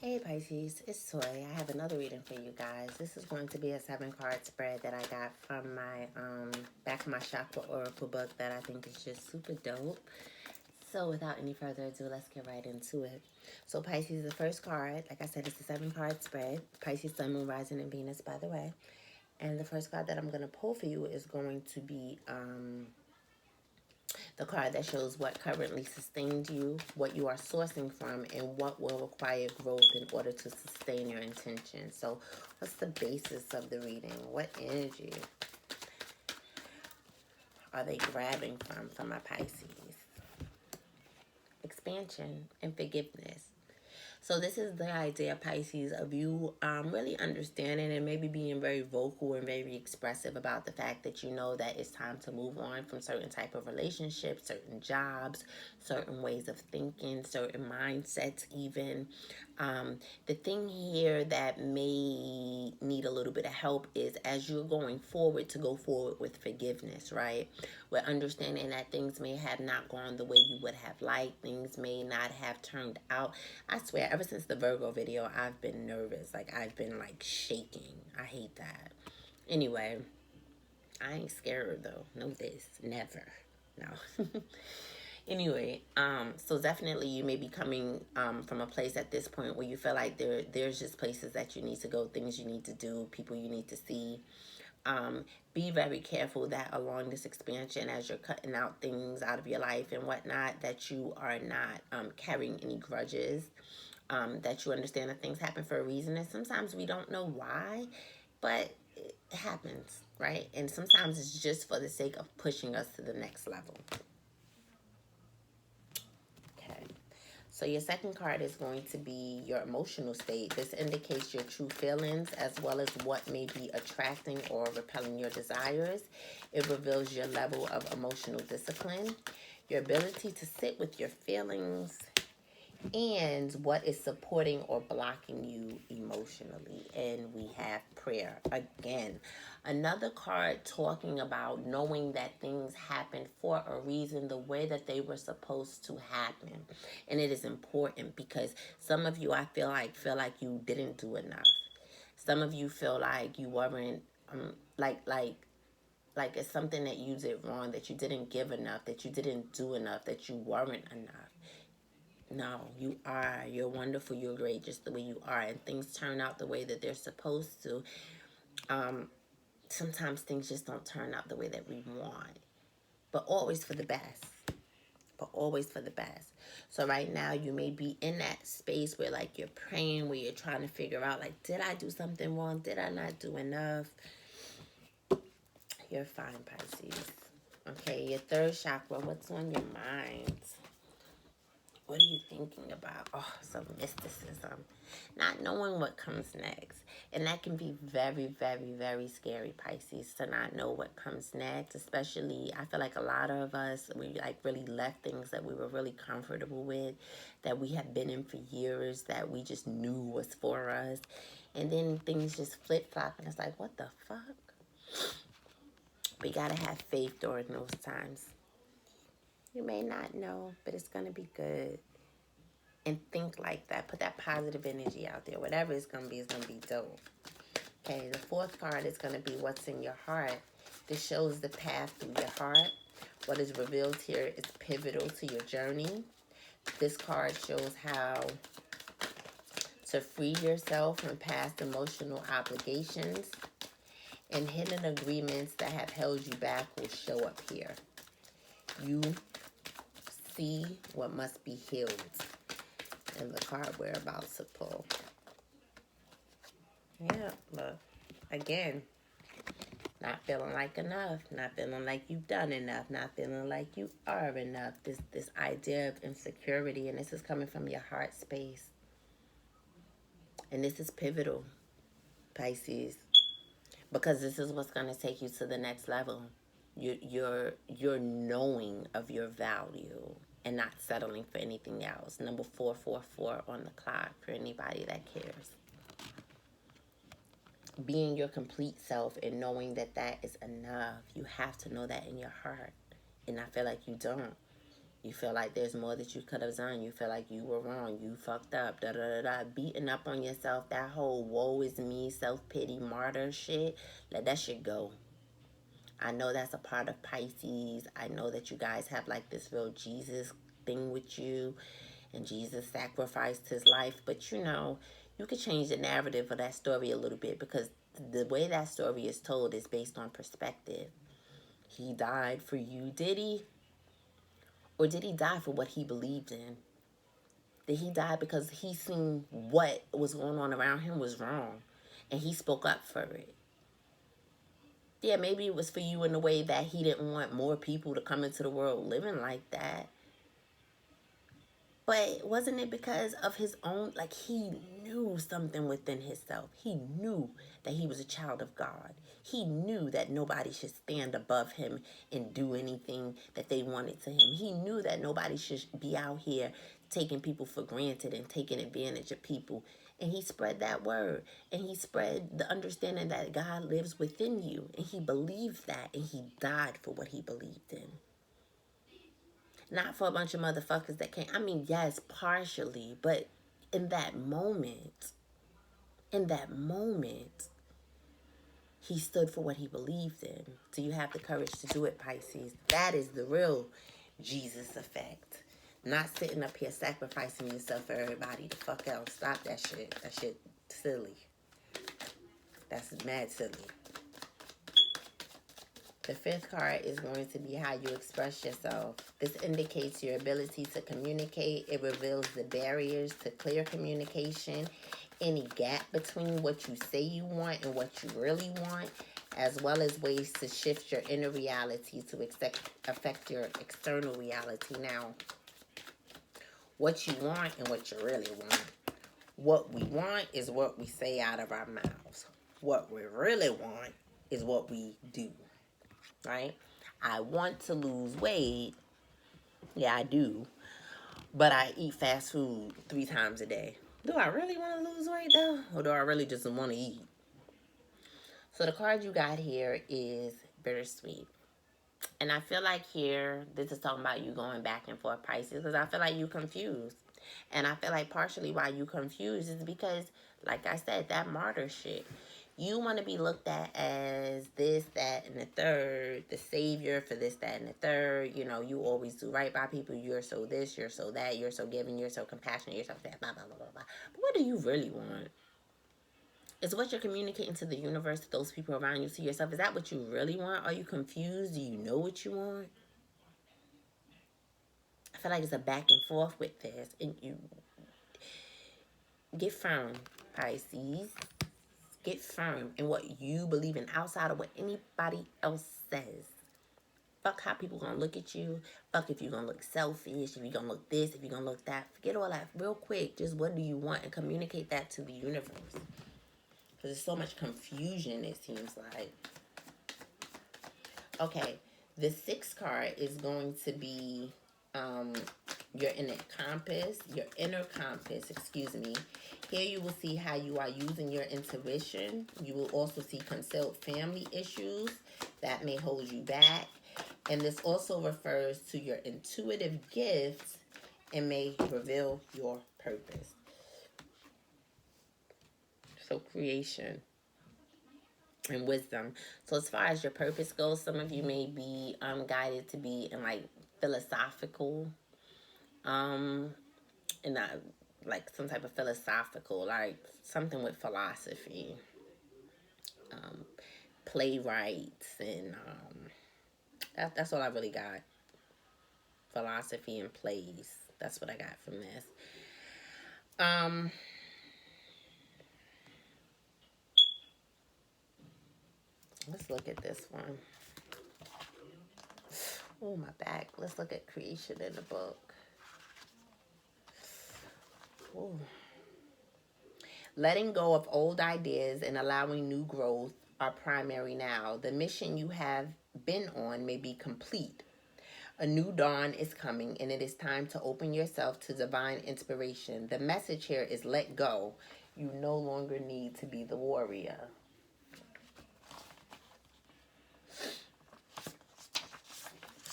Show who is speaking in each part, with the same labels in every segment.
Speaker 1: Hey Pisces, it's Toy. I have another reading for you guys. This is going to be a 7-card spread that I got from my back of my Chakra Oracle book that I think is just super dope. So without any further ado, let's get right into it. So Pisces, the first card, like I said, it's a 7-card spread. Pisces, Sun, Moon, Rising, and Venus, by the way. And the first card that I'm going to pull for you is going to be the card that shows what currently sustains you, what you are sourcing from, and what will require growth in order to sustain your intention. So what's the basis of the reading? What energy are they grabbing from my Pisces? Expansion and forgiveness. So this is the idea, Pisces, of you really understanding and maybe being very vocal and very expressive about the fact that you know that it's time to move on from certain type of relationships, certain jobs, certain ways of thinking, certain mindsets even. The thing here that may need a little bit of help is as you're going forward to go forward with forgiveness, right? We're understanding that things may have not gone the way you would have liked. Things may not have turned out. I swear, ever since the Virgo video, I've been nervous. Like, I've been, like, shaking. I hate that. Anyway, I ain't scared, though. Know this. Never. No. Anyway, so definitely you may be coming from a place at this point where you feel like there's just places that you need to go, things you need to do, people you need to see. Be very careful that along this expansion, as you're cutting out things out of your life and whatnot, that you are not carrying any grudges, that you understand that things happen for a reason, and sometimes we don't know why, but it happens, right? And sometimes it's just for the sake of pushing us to the next level. Okay. So your second card is going to be your emotional state. This indicates your true feelings as well as what may be attracting or repelling your desires. It reveals your level of emotional discipline, your ability to sit with your feelings, and what is supporting or blocking you emotionally. And we have prayer again. Another card talking about knowing that things happen for a reason, the way that they were supposed to happen. And it is important because some of you, I feel like you didn't do enough. Some of you feel like you weren't like it's something that you did wrong, that you didn't give enough, that you didn't do enough, that you weren't enough. No, you are. You're wonderful. You're great just the way you are. And things turn out the way that they're supposed to. Sometimes things just don't turn out the way that we want. But always for the best. But always for the best. So right now you may be in that space where like you're praying, where you're trying to figure out like, did I do something wrong? Did I not do enough? You're fine, Pisces. Okay, your third chakra, what's on your mind? What are you thinking about? Oh, some mysticism. Not knowing what comes next. And that can be very, very, very scary, Pisces, to not know what comes next. Especially, I feel like a lot of us, we like really left things that we were really comfortable with, that we have been in for years, that we just knew was for us. And then things just flip-flop and it's like, what the fuck? We gotta have faith during those times. You may not know, but it's gonna be good. And think like that. Put that positive energy out there. Whatever it's going to be dope. Okay, the fourth card is going to be what's in your heart. This shows the path through your heart. What is revealed here is pivotal to your journey. This card shows how to free yourself from past emotional obligations, and hidden agreements that have held you back will show up here. You see what must be healed. And the card we're about to pull. Yeah, look. Again, not feeling like enough, not feeling like you've done enough, not feeling like you are enough. This idea of insecurity, and this is coming from your heart space. And this is pivotal, Pisces, because this is what's going to take you to the next level. You're knowing of your value and not settling for anything else. Number 444 on the clock for anybody that cares. Being your complete self and knowing that that is enough. You have to know that in your heart. And I feel like you don't. You feel like there's more that you could have done. You feel like you were wrong. You fucked up. Da da da da. Beating up on yourself. That whole woe is me, self-pity, martyr shit. Let that shit go. I know that's a part of Pisces. I know that you guys have like this real Jesus thing with you. And Jesus sacrificed his life. But you know, you could change the narrative of that story a little bit, because the way that story is told is based on perspective. He died for you, did he? Or did he die for what he believed in? Did he die because he seen what was going on around him was wrong and he spoke up for it? Yeah, maybe it was for you in a way that he didn't want more people to come into the world living like that. But wasn't it because of his own, like, he knew something within himself. He knew that he was a child of God. He knew that nobody should stand above him and do anything that they wanted to him. He knew that nobody should be out here taking people for granted and taking advantage of people. And he spread that word. And he spread the understanding that God lives within you. And he believed that. And he died for what he believed in. Not for a bunch of motherfuckers that can't. I mean, yes, partially, but in that moment, he stood for what he believed in. So you have the courage to do it, Pisces. That is the real Jesus effect. Not sitting up here sacrificing yourself for everybody the fuck else. Stop that shit. That shit silly. That's mad silly. The fifth card is going to be how you express yourself. This indicates your ability to communicate. It reveals the barriers to clear communication, any gap between what you say you want and what you really want, as well as ways to shift your inner reality to affect your external reality. Now, what you want and what you really want. What we want is what we say out of our mouths. What we really want is what we do. Right? I want to lose weight. Yeah, I do. But I eat fast food 3 times a day. Do I really want to lose weight though? Or do I really just want to eat? So the card you got here is bittersweet. And I feel like here, this is talking about you going back and forth, Pisces, because I feel like you confused. And I feel like partially why you confused is because, like I said, that martyr shit. You want to be looked at as this, that, and the third, the savior for this, that, and the third. You know, you always do right by people. You're so this, you're so that, you're so giving, you're so compassionate, you're so that, blah, blah, blah, blah, blah. But what do you really want? Is what you're communicating to the universe, to those people around you, to yourself, is that what you really want? Are you confused? Do you know what you want? I feel like it's a back and forth with this. And you get firm, Pisces. Get firm in what you believe in outside of what anybody else says. Fuck how people gonna look at you. Fuck if you're gonna look selfish, if you're gonna look this, if you're gonna look that. Forget all that real quick. Just what do you want, and communicate that to the universe. Because there's so much confusion, it seems like. Okay, the sixth card is going to be your inner compass, excuse me. Here you will see how you are using your intuition. You will also see concealed family issues that may hold you back. And this also refers to your intuitive gifts and may reveal your purpose. So creation and wisdom. So as far as your purpose goes, some of you may be guided to be in like philosophical, in a, like some type of philosophical, like something with philosophy, playwrights, and that's all I really got. Philosophy and plays. That's what I got from this. Let's look at this one. Oh, my back. Let's look at creation in the book. Ooh. Letting go of old ideas and allowing new growth are primary now. The mission you have been on may be complete. A new dawn is coming, and it is time to open yourself to divine inspiration. The message here is let go. You no longer need to be the warrior.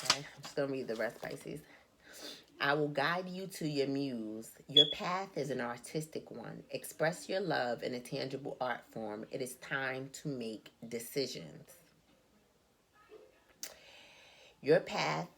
Speaker 1: Okay, I'm just going to read the rest, Pisces. I will guide you to your muse. Your path is an artistic one. Express your love in a tangible art form. It is time to make decisions. Your path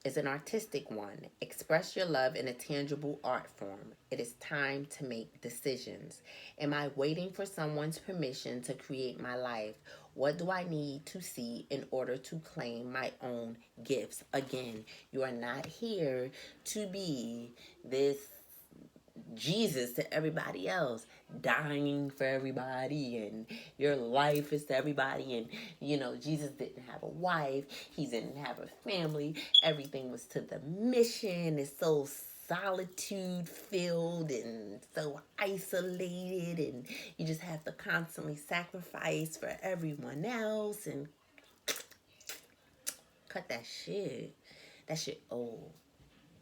Speaker 1: is an artistic one. Express your love in a tangible art form. It is time to make decisions. Am I waiting for someone's permission to create my life? What do I need to see in order to claim my own gifts? Again, you are not here to be this Jesus to everybody else, dying for everybody, and your life is to everybody. And Jesus didn't have a wife, he didn't have a family, everything was to the mission. It's so solitude filled and so isolated, and you just have to constantly sacrifice for everyone else. And cut that shit. That shit old.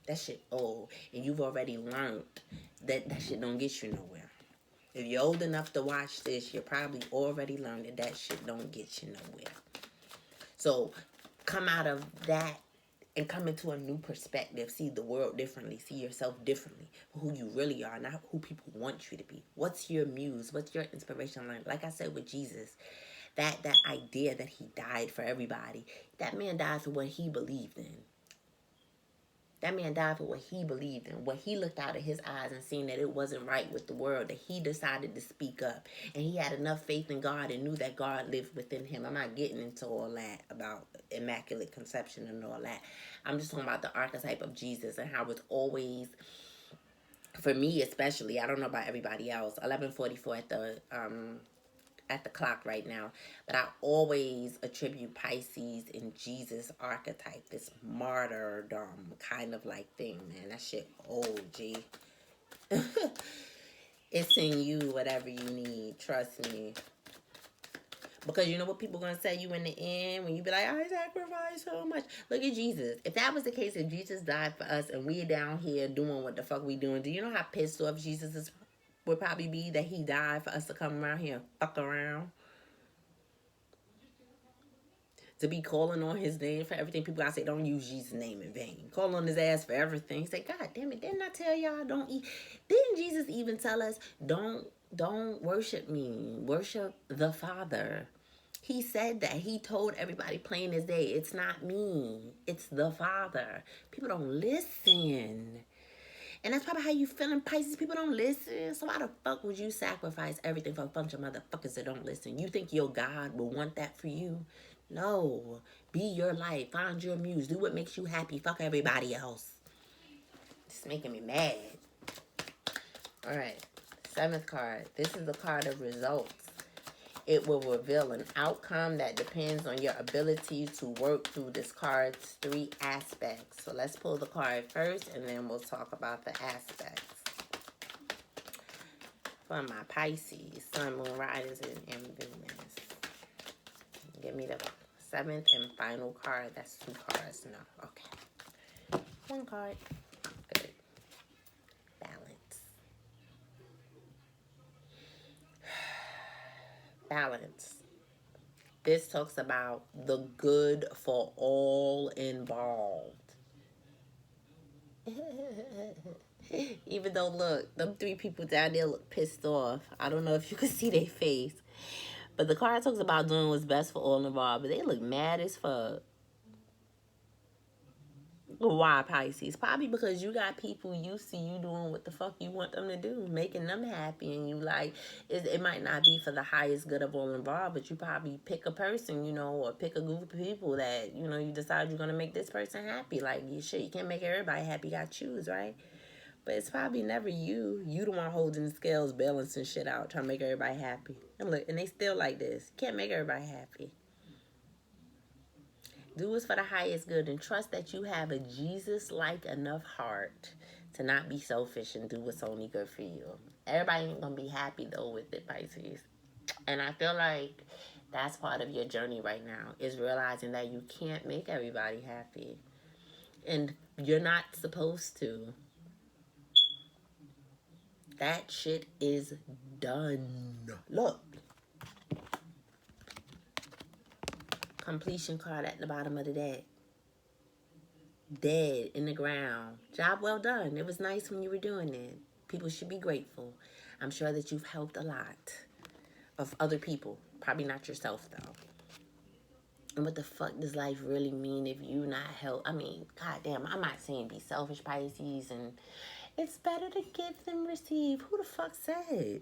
Speaker 1: That shit old. And you've already learned that shit don't get you nowhere. If you're old enough to watch this, you probably already learned that shit don't get you nowhere. So come out of that and come into a new perspective. See the world differently. See yourself differently. Who you really are, not who people want you to be. What's your muse? What's your inspiration line? Like I said with Jesus, that idea that he died for everybody. That man died for what he believed in. That man died for what he believed in, what he looked out of his eyes and seen that it wasn't right with the world, that he decided to speak up. And he had enough faith in God and knew that God lived within him. I'm not getting into all that about immaculate conception and all that. I'm just talking about the archetype of Jesus and how it's always, for me especially, I don't know about everybody else, 11:44 at the clock right now, but I always attribute Pisces in Jesus archetype, this martyrdom kind of like thing, man. That shit old, G. It's in you, whatever you need. Trust me. Because you know what people gonna say you in the end when you be like, I sacrificed so much. Look at Jesus. If that was the case, if Jesus died for us and we down here doing what the fuck we doing, do you know how pissed off Jesus would probably be that he died for us to come around here and fuck around? To be calling on his name for everything. People gotta say, don't use Jesus' name in vain. Call on his ass for everything. Say, God damn it, didn't I tell y'all don't eat? Didn't Jesus even tell us, don't worship me, worship the Father? He said that. He told everybody plain as day, it's not me, it's the Father. People don't listen. And that's probably how you feeling, Pisces. People don't listen. So why the fuck would you sacrifice everything for a bunch of motherfuckers that don't listen? You think your God will want that for you? No. Be your life. Find your muse. Do what makes you happy. Fuck everybody else. It's making me mad. Alright. 7th card. This is the card of results. It will reveal an outcome that depends on your ability to work through this card's 3 aspects. So let's pull the card first and then we'll talk about the aspects. For my Pisces, Sun, Moon, Rising, and Venus. Give me the 7th and final card. That's 2 cards. No, okay. 1 card. Good. Balance. Balance. This talks about the good for all involved. Even though, look, them 3 people down there look pissed off. I don't know if you can see their face. But the card talks about doing what's best for all involved. But they look mad as fuck. Why, Pisces? Probably because you got people used to you doing what the fuck you want them to do, making them happy, and you like, it might not be for the highest good of all involved, but you probably pick a person, or pick a group of people that, you decide you're going to make this person happy. Like, you can't make everybody happy, you got to choose, right? But it's probably never you. You the one holding the scales, balancing shit out, trying to make everybody happy. And look, and they still like this. Can't make everybody happy. Do what's for the highest good and trust that you have a Jesus-like enough heart to not be selfish and do what's only good for you. Everybody ain't going to be happy, though, with it, Pisces. And I feel like that's part of your journey right now, is realizing that you can't make everybody happy. And you're not supposed to. That shit is done. Look. Completion card at the bottom of the deck. dead in the ground. Job well done. It was nice when you were doing it. People should be grateful. I'm sure that you've helped a lot of other people. Probably not yourself, though. And what the fuck does life really mean if you not help? I mean, goddamn, I'm not saying be selfish, Pisces, and it's better to give than receive. Who the fuck said?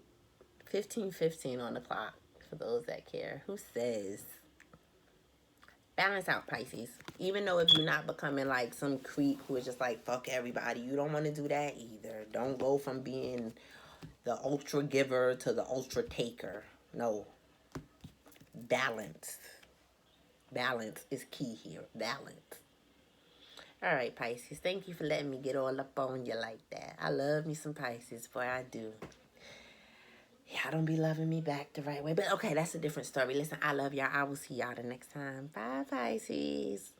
Speaker 1: 15:15 on the clock for those that care. Who says? Balance out, Pisces. Even though if you're not becoming like some creep who is just like fuck everybody, you don't want to do that either. Don't go from being the ultra giver to the ultra taker. No. Balance. Balance is key here. Balance. All right, Pisces. Thank you for letting me get all up on you like that. I love me some Pisces, boy, I do. Y'all don't be loving me back the right way. But okay, that's a different story. Listen, I love y'all. I will see y'all the next time. Bye, Pisces.